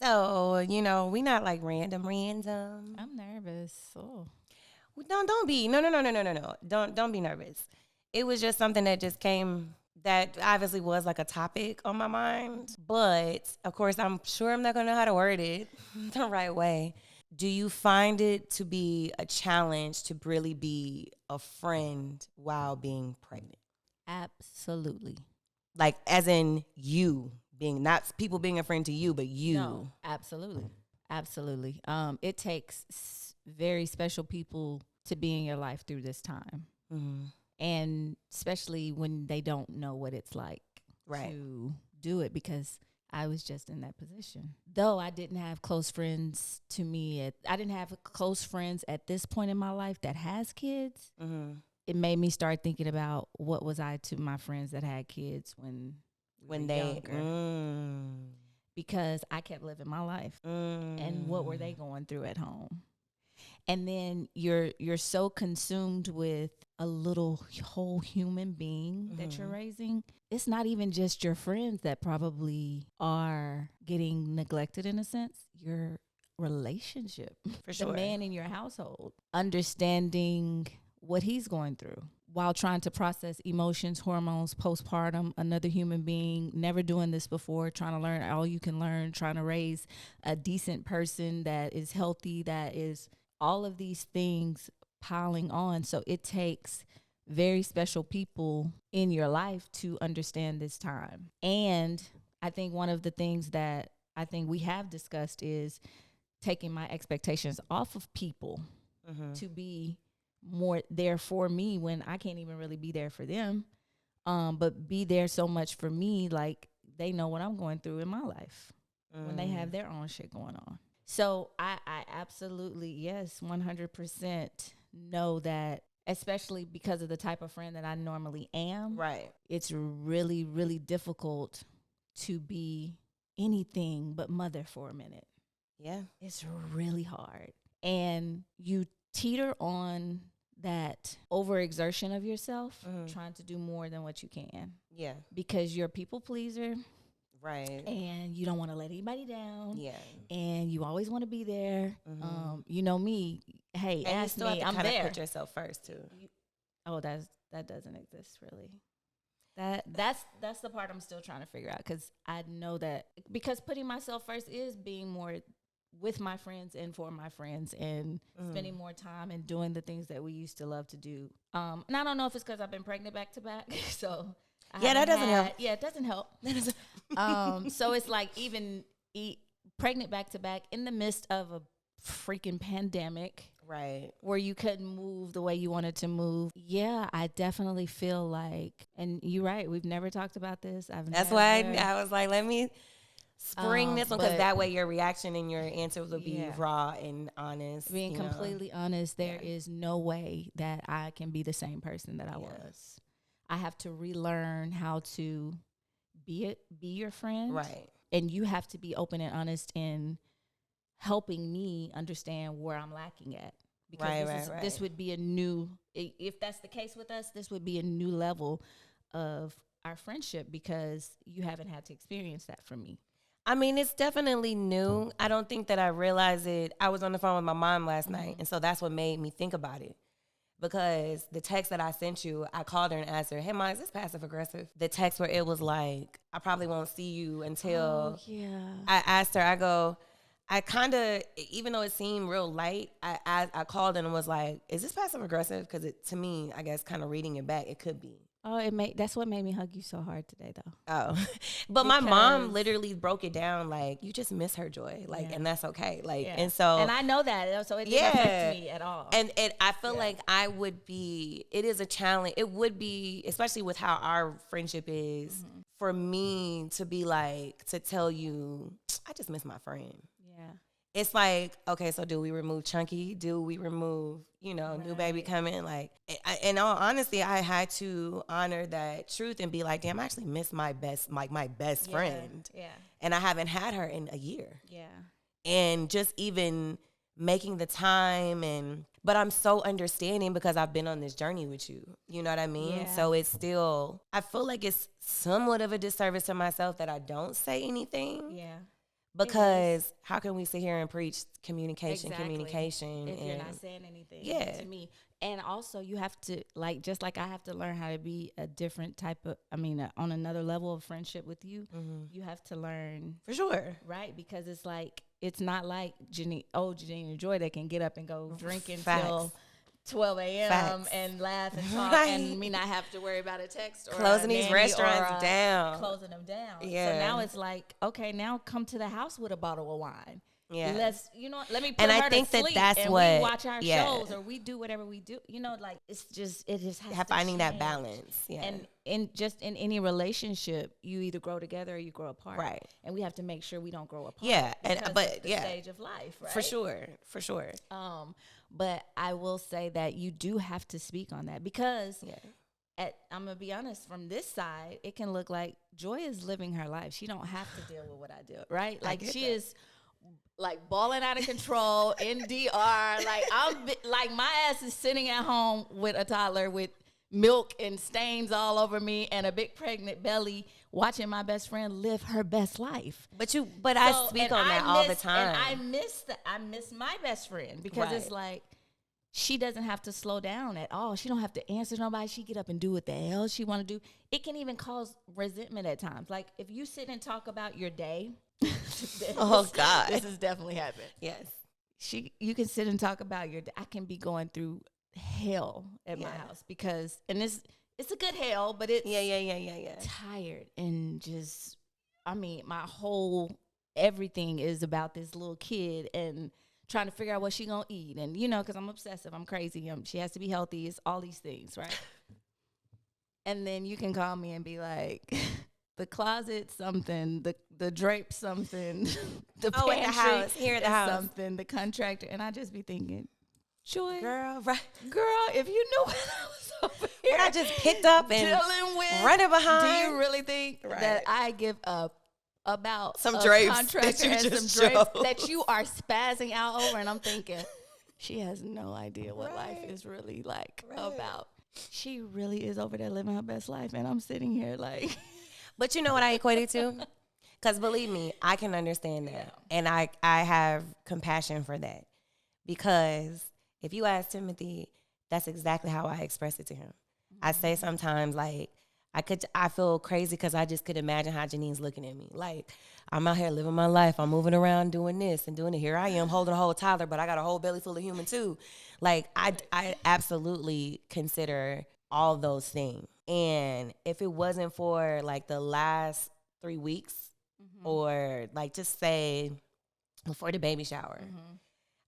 So, we not like random. I'm nervous. Oh. Don't be. No. Don't be nervous. It was just something that just came that obviously was like a topic on my mind. But of course, I'm sure I'm not going to know how to word it the right way. Do you find it to be a challenge to really be a friend while being pregnant? Absolutely. Like, as in you being, not people being a friend to you, but you. No, absolutely. Absolutely. It takes very special people to be in your life through this time. Mm-hmm. And especially when they don't know what it's like to do it, because I was just in that position. Though I didn't have close friends to me, I didn't have close friends at this point in my life that has kids. Mm-hmm. It made me start thinking about what was I to my friends that had kids when they younger. Because I kept living my life. And what were they going through at home? And then you're so consumed with a little whole human being that you're raising. It's not even just your friends that probably are getting neglected in a sense. Your relationship, For sure. The man in your household, understanding what he's going through while trying to process emotions, hormones, postpartum, another human being, never doing this before, trying to learn all you can learn, trying to raise a decent person that is healthy, that is all of these things piling on. So it takes very special people in your life to understand this time. And I think one of the things that I think we have discussed is taking my expectations off of people to be more there for me when I can't even really be there for them, but be there so much for me, like they know what I'm going through in my life when they have their own shit going on. So I absolutely, yes, 100% know that, especially because of the type of friend that I normally am. Right. It's really, really difficult to be anything but mother for a minute. Yeah. It's really hard. And you teeter on that overexertion of yourself, trying to do more than what you can. Yeah. Because you're a people pleaser. Right. And you don't want to let anybody down. Yeah. And you always want to be there. You know me. Hey, and ask you still me. have to I'm kind of there. put yourself first too. That doesn't exist really. That's the part I'm still trying to figure out, because I know that, because putting myself first is being more with my friends and for my friends, and spending more time and doing the things that we used to love to do. And I don't know if it's because I've been pregnant back to back, so that doesn't help. Yeah, it doesn't help. So it's like even pregnant back to back in the midst of a freaking pandemic. Right. Where you couldn't move the way you wanted to move. Yeah, I definitely feel like, and you're right, we've never talked about this. That's why I was like, let me spring this one, because that way your reaction and your answer will be raw and honest. Being completely honest, there is no way that I can be the same person that I was. I have to relearn how to be your friend. Right. And you have to be open and honest in helping me understand where I'm lacking at. Because this would be a new, if that's the case with us, this would be a new level of our friendship, because you haven't had to experience that from me. I mean, it's definitely new. I don't think that I realized it. I was on the phone with my mom last night, and so that's what made me think about it. Because the text that I sent you, I called her and asked her, hey, Mom, is this passive aggressive? The text where it was like, I probably won't see you until I asked her, I go, I kind of, even though it seemed real light, I called and was like, is this passive aggressive? Because to me, I guess kind of reading it back, it could be. Oh, that's what made me hug you so hard today, though. Oh, but my mom literally broke it down like, you just miss her, Joy, like, and that's okay, like, and so, and I know that, so it didn't affect me at all. And I feel like it is a challenge. It would be, especially with how our friendship is, for me to be like, to tell you, I just miss my friend. It's like, okay, so do we remove Chunky? Do we remove, new baby coming? Like, in all honesty, I had to honor that truth and be like, damn, I actually miss my best friend. Yeah. And I haven't had her in a year. Yeah. And just even making the time, but I'm so understanding because I've been on this journey with you. You know what I mean? Yeah. So it's still, I feel like it's somewhat of a disservice to myself that I don't say anything. Yeah. Because how can we sit here and preach communication, Exactly. communication, if and you're not saying anything Yeah. to me? And also, you have to, like, just like I have to learn how to be a different type of, on another level of friendship with you, you have to learn, for sure, right? Because it's like, it's not like Janine and Joy that can get up and go drink Facts. until 12 a.m. Facts. and laugh and talk, Right. and me not have to worry about a text or closing a these nanny restaurants or down. closing them down. Yeah. So now it's like, okay, now come to the house with a bottle of wine. Yeah. Let me put And her I think to sleep, that's and what, we watch our shows, or we do whatever we do. Like, it just has to finding that change. balance. Yeah. And in any relationship, you either grow together or you grow apart. Right. And we have to make sure we don't grow apart. Yeah. But it's the stage of life, right? For sure. For sure. But I will say that you do have to speak on that, because I'm gonna be honest, from this side, it can look like Joy is living her life. She don't have to deal with what I do, right? Like, she is like balling out of control in DR. Like my ass is sitting at home with a toddler with milk and stains all over me and a big pregnant belly, watching my best friend live her best life. But I speak on that all the time. And I miss my best friend, because it's like, she doesn't have to slow down at all. She don't have to answer nobody. She get up and do what the hell she want to do. It can even cause resentment at times. Like, if you sit and talk about your day. Oh God, this has definitely happened. Yes, you can sit and talk about your day. I can be going through hell at my house, because, and it's a good hell, but it's tired, and just, my whole everything is about this little kid and trying to figure out what she gonna eat, and because I'm obsessive, I'm crazy, she has to be healthy, it's all these things, right? And then you can call me and be like, the closet something, the drape something, the pantry at the house, here at the house something, the contractor, and I just be thinking, Joy, girl, if you knew what I was over here, what I just picked up and dealing with, running behind. do you really think that I give up about some drapes contractor that and some drapes that you are spazzing out over? And I'm thinking, she has no idea what life is really like about. She really is over there living her best life, and I'm sitting here like. But you know what I equate it to? Because believe me, I can understand that. And I have compassion for that. Because if you ask Timothy, that's exactly how I express it to him. I say sometimes, like, I feel crazy because I just could imagine how Janeen's looking at me. Like, I'm out here living my life. I'm moving around doing this and doing it. Here I am holding a whole toddler, but I got a whole belly full of human too. Like, I absolutely consider all those things. And if it wasn't for like the last 3 weeks, or like just say before the baby shower,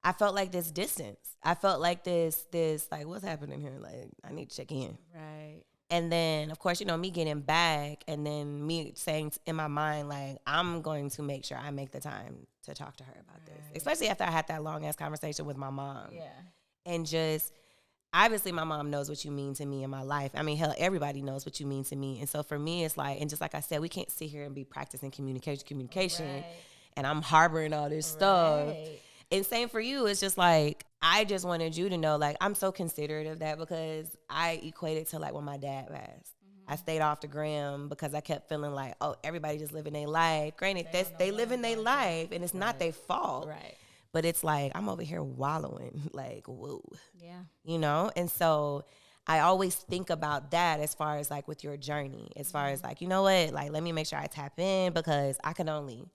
I felt like this distance. I felt like this like, what's happening here? Like, I need to check in. Right. And then, of course, me getting back, and then me saying in my mind, like, I'm going to make sure I make the time to talk to her about this, especially after I had that long ass conversation with my mom. Yeah. And just, obviously, my mom knows what you mean to me in my life. I mean, hell, everybody knows what you mean to me. And so for me, it's like, and just like I said, we can't sit here and be practicing communication, and I'm harboring all this stuff. And same for you. It's just like, I just wanted you to know, like, I'm so considerate of that, because I equate it to like when my dad passed. I stayed off the gram because I kept feeling like, oh, everybody just living their life. Granted, they living their life, and it's not their fault. Right. But it's like, I'm over here wallowing, like, whoa. Yeah. And so I always think about that as far as like with your journey, as far as like, you know what, like, let me make sure I tap in, because I can only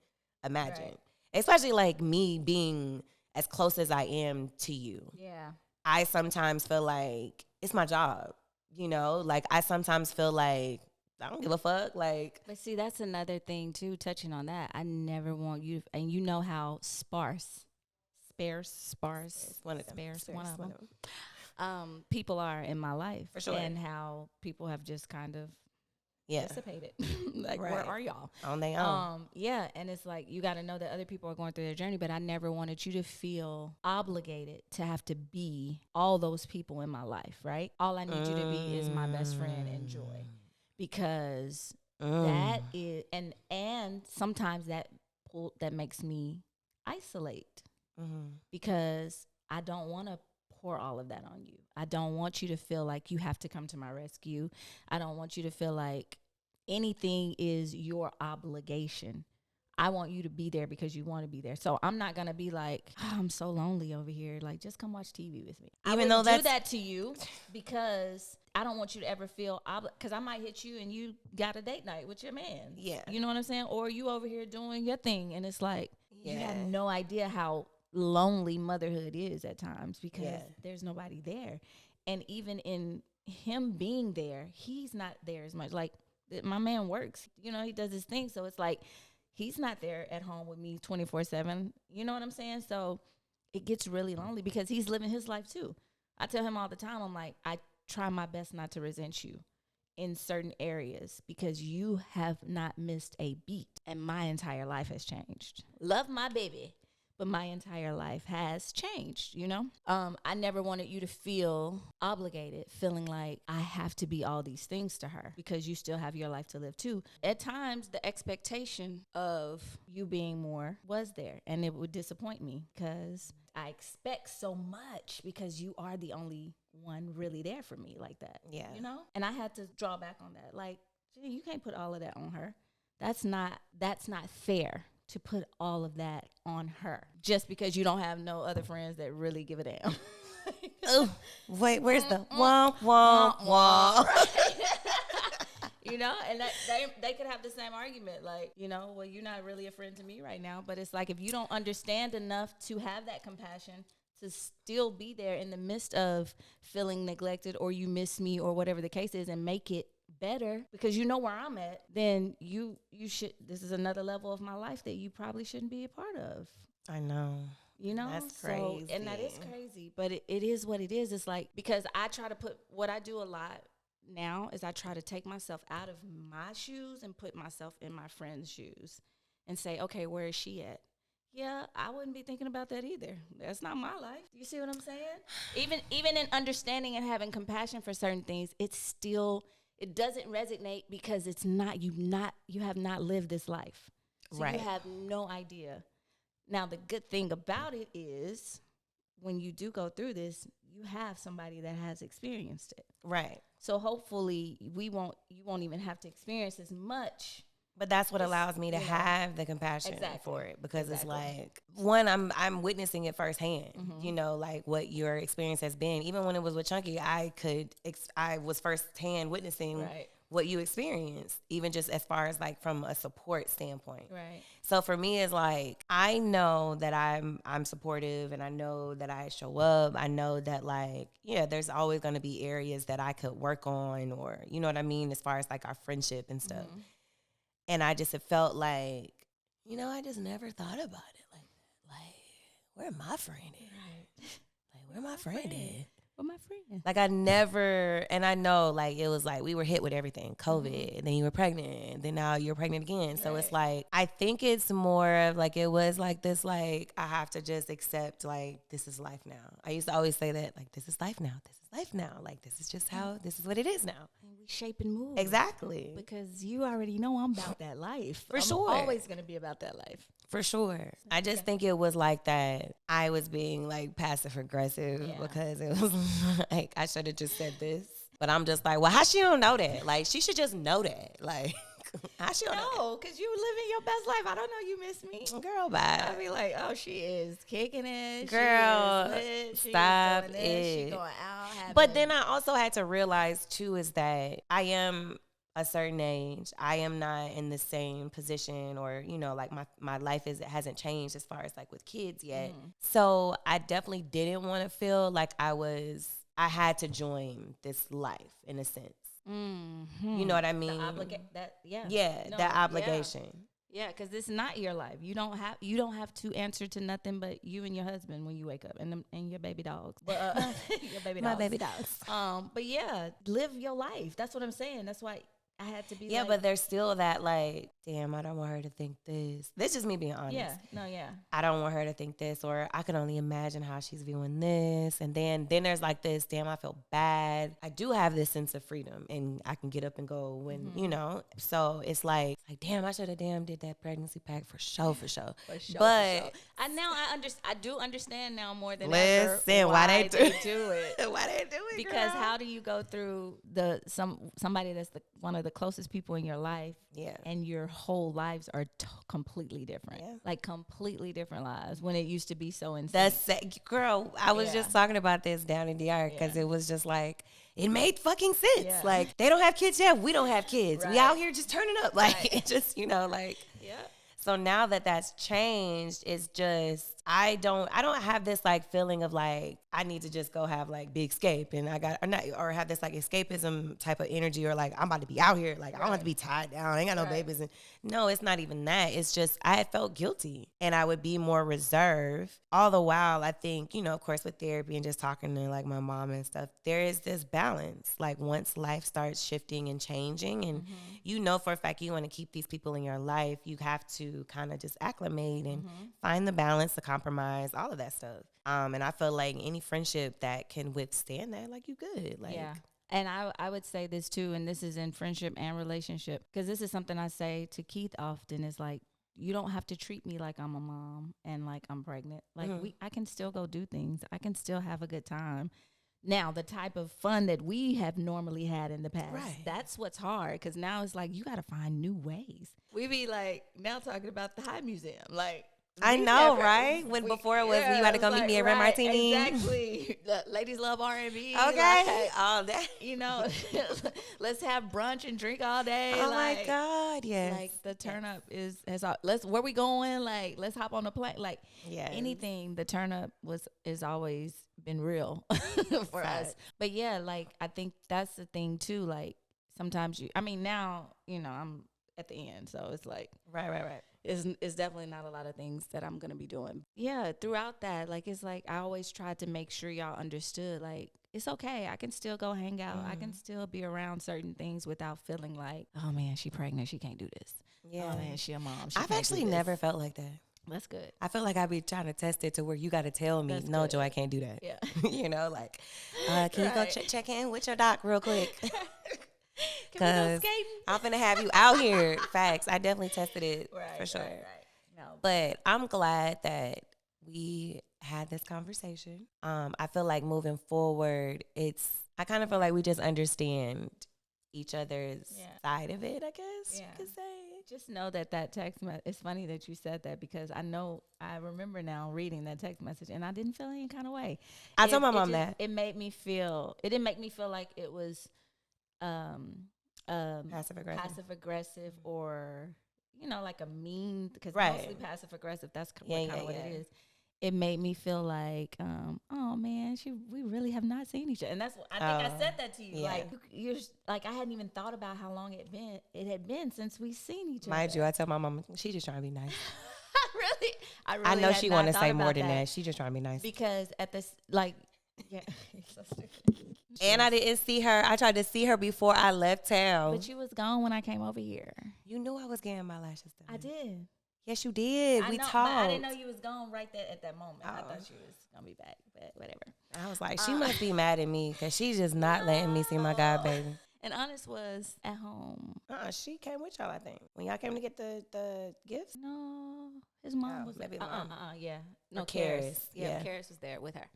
imagine, especially like me being as close as I am to you. Yeah. I sometimes feel like it's my job, like I sometimes feel like I don't give a fuck. Like, but see, that's another thing too, touching on that. I never want you, and you know how sparse, one of them. People are in my life, for sure, and how people have just kind of dissipated. Like, where are y'all? On their own. Yeah, and it's like, you got to know that other people are going through their journey, but I never wanted you to feel obligated to have to be all those people in my life, right? All I need you to be is my best friend and Joy, because that is, and sometimes that makes me isolate, because I don't want to pour all of that on you. I don't want you to feel like you have to come to my rescue. I don't want you to feel like anything is your obligation. I want you to be there because you want to be there. So I'm not gonna be like, oh, I'm so lonely over here. Like, just come watch TV with me. Even though that's do that to you because I don't want you to ever feel because I might hit you and you got a date night with your man. Yeah. You know what I'm saying? Or you over here doing your thing, and it's like you Yeah. have no idea how lonely motherhood is at times because Yeah. there's nobody there. And even in him being there, he's not there as much. Like, my man works, you know, he does his thing. So it's like, he's not there at home with me 24/7. You know what I'm saying? So it gets really lonely because he's living his life too. I tell him all the time, I'm like, I try my best not to resent you in certain areas because you have not missed a beat and my entire life has changed. Love my baby, but my entire life has changed, you know? I never wanted you to feel obligated, feeling like I have to be all these things to her because you still have your life to live too. At times, the expectation of you being more was there, and it would disappoint me because I expect so much because you are the only one really there for me like that. Yeah. You know? And I had to draw back on that. Like, gee, you can't put all of that on her. That's not fair to put all of that on her just because you don't have no other friends that really give a damn. Oh, wait, where's the wah, wah, wah? You know, and that they could have the same argument, like, you know, well, you're not really a friend to me right now. But it's like, if you don't understand enough to have that compassion to still be there in the midst of feeling neglected or you miss me or whatever the case is and make it better because you know where I'm at, then you should, this is another level of my life that you probably shouldn't be a part of. I know. You know? That's So, crazy. and that is crazy, but it is what it is. It's like, because I try to put, what I do a lot now is I try to take myself out of my shoes and put myself in my friend's shoes and say, okay, where is she at? Yeah, I wouldn't be thinking about that either. That's not my life. You see what I'm saying? Even in understanding and having compassion for certain things, it's still, it doesn't resonate because it's not, you have not lived this life. So Right. you have no idea. Now, the good thing about it is when you do go through this, you have somebody that has experienced it. Right. So hopefully you won't even have to experience as much. But that's what allows me to have the compassion Exactly. for it because it's Exactly. like, one, I'm witnessing it firsthand, Mhm. you know, like what your experience has been. Even when it was with Chunky, I was firsthand witnessing Right. what you experienced, even just as far as like from a support standpoint. Right. So for me, it's like, I know that I'm supportive and I know that I show up. I know that, like, yeah, there's always going to be areas that I could work on, or, you know what I mean, as far as like our friendship and stuff. Mhm. And I just, it felt like, you know, I just never thought about it like that. Like, where my friend is? Right. Like, where my friend is? With my friend. Like, I never, and I know, like, it was like we were hit with everything, COVID, and then you were pregnant, and then now you're pregnant again. So it's like, I think it's more of like, it was like this, like, I have to just accept, like, this is life now. I used to always say that, like, this is life now. This is life now. Like, this is just how, this is what it is now. And we shape and move. Exactly. Because you already know I'm about that life. For I'm sure. always going to be about that life. For sure. I just think it was like that I was being like passive aggressive because it was like, I should have just said this. But I'm just like, well, how she don't know that? Like, she should just know that. Like, how she don't know No, because you living your best life. I don't know you miss me. that? Girl, bye. I be like, oh, she is kicking it. Girl, she is lit, she stop is doing this, it. She going out. Having, But then I also had to realize, too, is that I am a certain age. I am not in the same position, or, you know, like my life hasn't changed as far as like with kids yet. So I definitely didn't want to feel like I had to join this life in a sense. You know what I mean? That obligation. Yeah, because it's not your life. You don't have to answer to nothing but you and your husband when you wake up, and your baby dogs. But, your baby dogs. My baby dogs. But yeah, live your life. That's what I'm saying. That's why I had to be. Yeah, but there's still that, like, damn, I don't want her to think this. This is just me being honest. Yeah, no, yeah. I don't want her to think this, or I can only imagine how she's viewing this. And then there's like this, damn, I feel bad. I do have this sense of freedom, and I can get up and go when, you know. So it's like, damn, I should have did that pregnancy pack for sure. But I do understand now more than listen, ever why they do it. Why they do it? Because girl? how do you go through somebody that's one of the the closest people in your life. Yeah. And your whole lives are completely different. Yeah. Like completely different lives when it used to be so insane. Girl, I was just talking about this down in DR because it was just like, it made fucking sense. Yeah. Like, they don't have kids yet. We don't have kids. We out here just turning up. Like, it just, like. Yeah. So now that that's changed, it's just, I don't have this like feeling of like, I need to just go have like big escape and or have this like escapism type of energy or like, I'm about to be out here. Like, I don't have to be tied down. I ain't got no babies. And no, it's not even that. It's just, I had felt guilty and I would be more reserved. All the while, I think, of course, with therapy and just talking to like my mom and stuff, there is this balance. Like once life starts shifting and changing and for a fact you want to keep these people in your life, you have to kind of just acclimate and find the balance, the compromise, all of that stuff. And I feel like any friendship that can withstand that, like, you good. Like, yeah. And I would say this too, and this is in friendship and relationship, because this is something I say to Keith often, is like, you don't have to treat me like I'm a mom and like I'm pregnant. Like I can still go do things. I can still have a good time. Now, the type of fun that we have normally had in the past, that's what's hard, because now it's like you got to find new ways. We be like now talking about the High Museum, like. I know, right? When before it was, you had to go meet me at Red Martini. Exactly. Ladies love R&B. Okay. Like, all day. Let's have brunch and drink all day. Oh, my God, yes. Like, the turn up where we going? Like, let's hop on the plane. Like, anything, the turn up is always been real for us. But, yeah, like, I think that's the thing, too. Like, sometimes now, I'm at the end. So, it's like. Right. It's definitely not a lot of things that I'm going to be doing. Yeah, throughout that, like, it's like I always tried to make sure y'all understood, like, it's okay. I can still go hang out. I can still be around certain things without feeling like, oh, man, she pregnant. She can't do this. Yeah. Oh, man, she a mom. I've actually never felt like that. That's good. I feel like I be trying to test it to where you got to tell me, no, Joe, I can't do that. Yeah. Like, can you go check in with your doc real quick? Because I'm going to have you out here. Facts. I definitely tested it for sure. Right. No. But I'm glad that we had this conversation. I feel like moving forward, I kind of feel like we just understand each other's side of it, I guess you could say. Just know that text message, it's funny that you said that, because I remember now reading that text message and I didn't feel any kind of way. I told my mom that. It didn't make me feel like it was passive aggressive or like a mean, because mostly passive aggressive, that's kind of what it is. It made me feel like oh man, we really have not seen each other, and that's what I think I said that to you. Like, you're like, I hadn't even thought about how long it had been since we seen each other. Mind you, I tell my mom she just trying to be nice. I know she want to say more than that. She just trying to be nice, because at this, like, yeah. And I didn't see her. I tried to see her before I left town. But you was gone when I came over here. You knew I was getting my lashes done. I did. Yes, you did. We talked. But I didn't know you was gone right there at that moment. I thought you was going to be back, but whatever. I was like, she must be mad at me because she's just not letting me see my god baby. And Honest was at home. She came with y'all, I think. When y'all came to get the gifts? No. His mom was maybe there. Yeah. No, Karis. Yeah, Karis was there with her.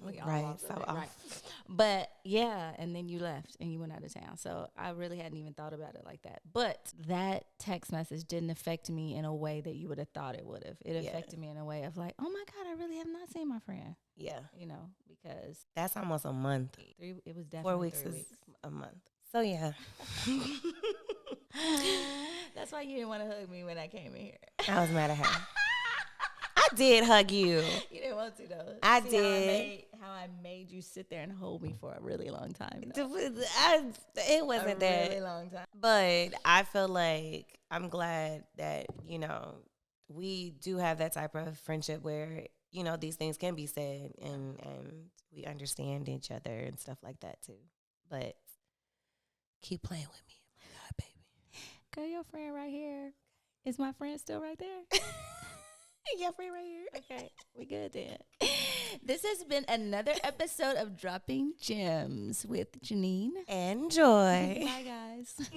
We all right. So right. But yeah, and then you left and you went out of town. So I really hadn't even thought about it like that. But that text message didn't affect me in a way that you would have thought it would have. It affected me in a way of like, oh my God, I really have not seen my friend. Yeah. Because that's almost a month. It was definitely 4 weeks 3 is weeks. a month. So yeah. That's why you didn't want to hug me when I came in here. I was mad at her. I did hug you. You didn't want to though. I did. How I made you sit there and hold me for a really long time. It wasn't that really long time. But I feel like I'm glad that we do have that type of friendship where these things can be said and we understand each other and stuff like that too. But keep playing with me, my God, baby. Girl, your friend right here. Is my friend still right there? Your friend right here. Okay, we good then. This has been another episode of Dropping Gems with Janeen and Joy. Bye, guys.